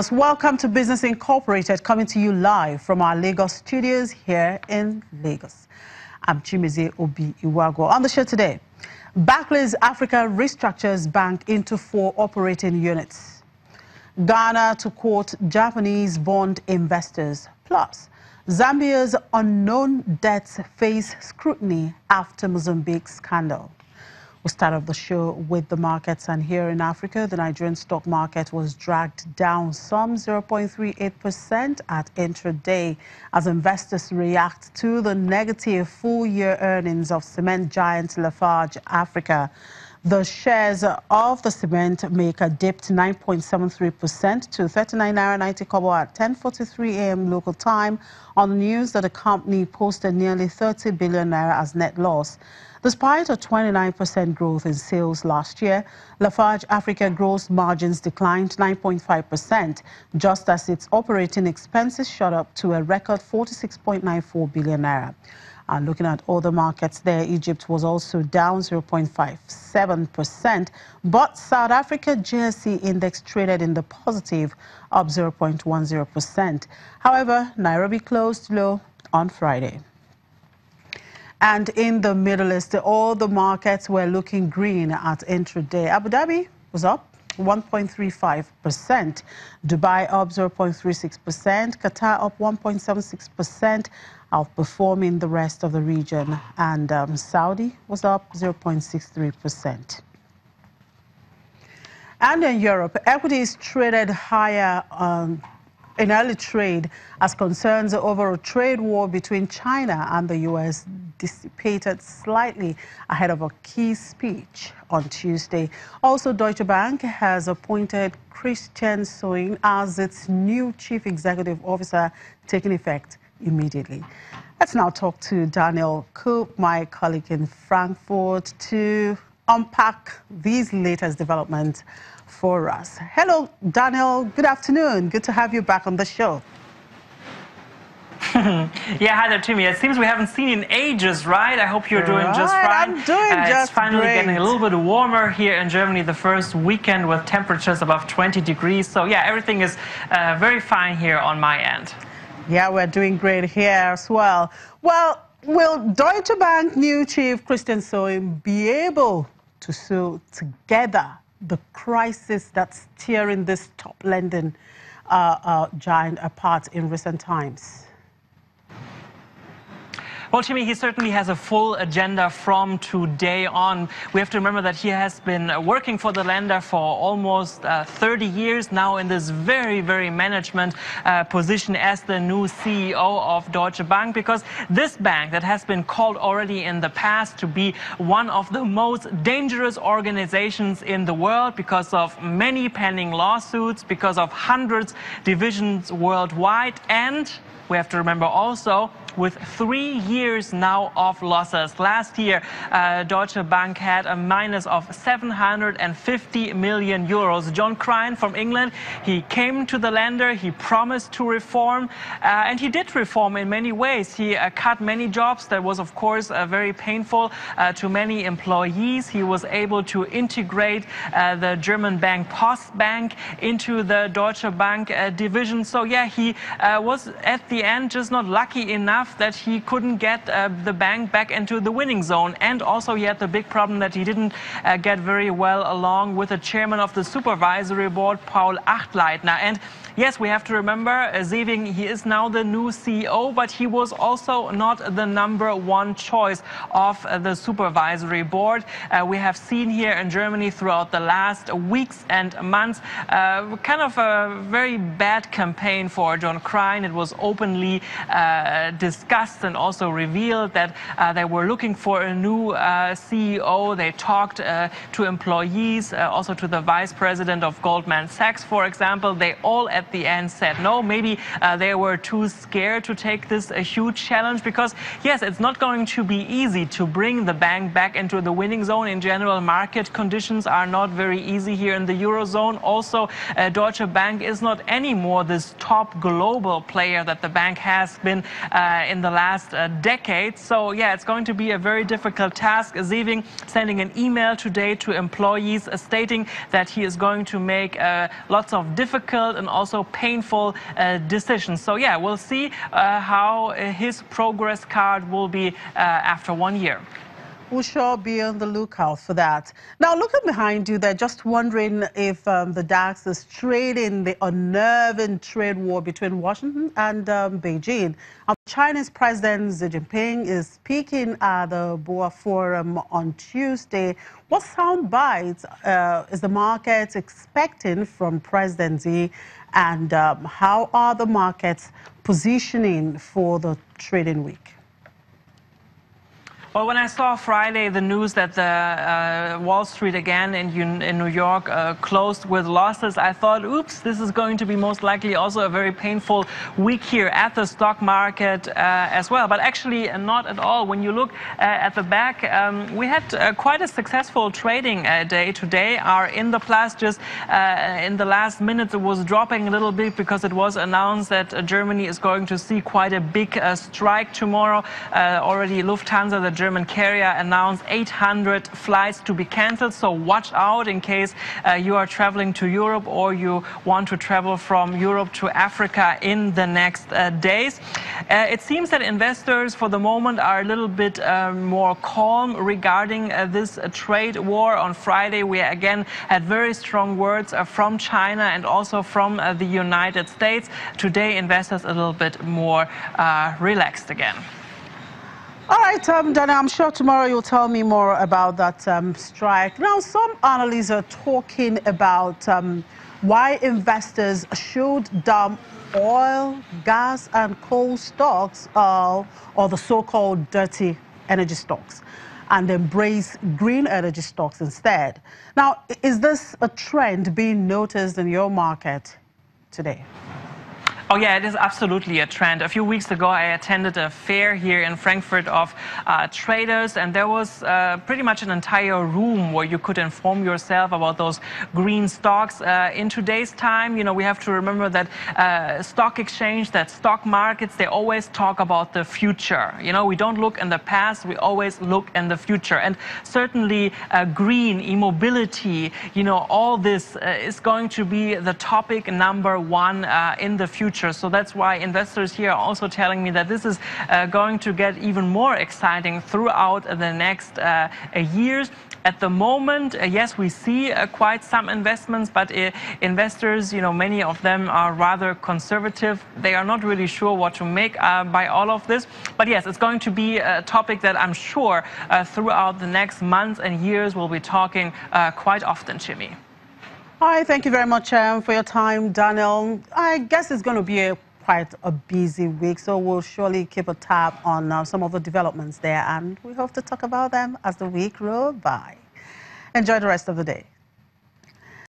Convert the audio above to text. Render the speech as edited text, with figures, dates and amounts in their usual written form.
Welcome to Business Incorporated, coming to you live from our Lagos studios here in Lagos. I'm Chimize Obi Iwago. On the show today, Barclays Africa restructures bank into 4 operating units. Ghana to court Japanese bond investors. Plus, Zambia's unknown debts face scrutiny after Mozambique scandal. We'll start off the show with the markets, and here in Africa, the Nigerian stock market was dragged down some 0.38% at intraday as investors react to the negative full-year earnings of cement giant Lafarge Africa. The shares of the cement maker dipped 9.73% to 39.90 kobo at 10:43 a.m. local time on the news that the company posted nearly 30 billion naira as net loss. Despite a 29% growth in sales last year, Lafarge Africa gross margins declined 9.5%, just as its operating expenses shot up to a record 46.94 billion naira. And looking at other markets there, Egypt was also down 0.57%, but South Africa JSE index traded in the positive, up 0.10%. However, Nairobi closed low on Friday. And in the Middle East, all the markets were looking green at intraday. Abu Dhabi was up 1.35%, Dubai up 0.36%, Qatar up 1.76%, outperforming the rest of the region, and Saudi was up 0.63%. And in Europe, equities traded higher in early trade as concerns over a trade war between China and the U.S. dissipated slightly ahead of a key speech on Tuesday. Also, Deutsche Bank has appointed Christian Soin as its new chief executive officer, taking effect immediately. Let's now talk to Daniel Coop, my colleague in Frankfurt, to unpack these latest developments for us. Hello, Daniel. Good afternoon. Good to have you back on the show. Yeah, hi there, Timmy. It seems we haven't seen in ages, right? I hope you're doing just fine. I'm doing just It's finally great. getting a little bit warmer here in Germany, the first weekend with temperatures above 20 degrees. So yeah, everything is very fine here on my end. Yeah, we're doing great here as well. Well, will Deutsche Bank new chief Christian Soin be able to sew together the crisis that's tearing this top lending giant apart in recent times? Well, Timmy, he certainly has a full agenda from today on. We have to remember that he has been working for the lender for almost 30 years now in this very, very management position as the new CEO of Deutsche Bank, because this bank that has been called already in the past to be one of the most dangerous organizations in the world because of many pending lawsuits, because of hundreds divisions worldwide, and we have to remember also with 3 years now of losses. Last year, Deutsche Bank had a minus of 750 million euros. John Crine from England, he came to the lender, he promised to reform, and he did reform in many ways. He cut many jobs. That was, of course, very painful to many employees. He was able to integrate the German bank Postbank into the Deutsche Bank division. So yeah, he was at the end just not lucky enough that he couldn't get the bank back into the winning zone. And also he had the big problem that he didn't get very well along with the chairman of the supervisory board, Paul Achtleitner. And yes, we have to remember, Sewing, he is now the new CEO, but he was also not the #1 choice of the supervisory board. We have seen here in Germany throughout the last weeks and months kind of a very bad campaign for John Crine. It was openly discussed and also revealed that they were looking for a new CEO. They talked to employees, also to the vice president of Goldman Sachs, for example. They all at the end said no. Maybe they were too scared to take this a huge challenge, because yes, it's not going to be easy to bring the bank back into the winning zone. In general, market conditions are not very easy here in the Eurozone. Also, Deutsche Bank is not anymore this top global player that the bank has been in the last decade. So yeah, it's going to be a very difficult task. Zieving sending an email today to employees stating that he is going to make lots of difficult and also painful decisions. So yeah, we'll see how his progress card will be after 1 year. We'll sure be on the lookout for that. Now, looking behind you, they're just wondering if the DAX is trading the unnerving trade war between Washington and Beijing. China's President Xi Jinping is speaking at the Boa Forum on Tuesday. What sound bites is the market expecting from President Xi, and how are the markets positioning for the trading week? Well, when I saw Friday the news that the Wall Street again in New York closed with losses, I thought, oops, this is going to be most likely also a very painful week here at the stock market as well. But actually not at all. When you look at the back, we had quite a successful trading day today. Are in the plus. Just in the last minute it was dropping a little bit because it was announced that Germany is going to see quite a big strike tomorrow. Already Lufthansa, the German carrier, announced 800 flights to be cancelled. So watch out in case you are traveling to Europe or you want to travel from Europe to Africa in the next days. It seems that investors for the moment are a little bit more calm regarding this trade war. On Friday, we again had very strong words from China and also from the United States. Today, investors a little bit more relaxed again. All right, Dana, I'm sure tomorrow you'll tell me more about that strike. Now, some analysts are talking about why investors should dump oil, gas, and coal stocks, or the so-called dirty energy stocks, and embrace green energy stocks instead. Now, is this a trend being noticed in your market today? Oh yeah, it is absolutely a trend. A few weeks ago, I attended a fair here in Frankfurt of traders, and there was pretty much an entire room where you could inform yourself about those green stocks. In today's time, you know, we have to remember that stock exchange, that stock markets, they always talk about the future. You know, we don't look in the past, we always look in the future. And certainly green, e-mobility, you know, all this is going to be the topic #1 in the future. So that's why investors here are also telling me that this is going to get even more exciting throughout the next years. At the moment, yes, we see quite some investments, but investors, you know, many of them are rather conservative. They are not really sure what to make by all of this. But yes, it's going to be a topic that I'm sure throughout the next months and years we'll be talking quite often, Jimmy. All right, thank you very much for your time, Daniel. I guess it's going to be quite a busy week, so we'll surely keep a tab on some of the developments there, and we hope to talk about them as the week rolls by. Enjoy the rest of the day.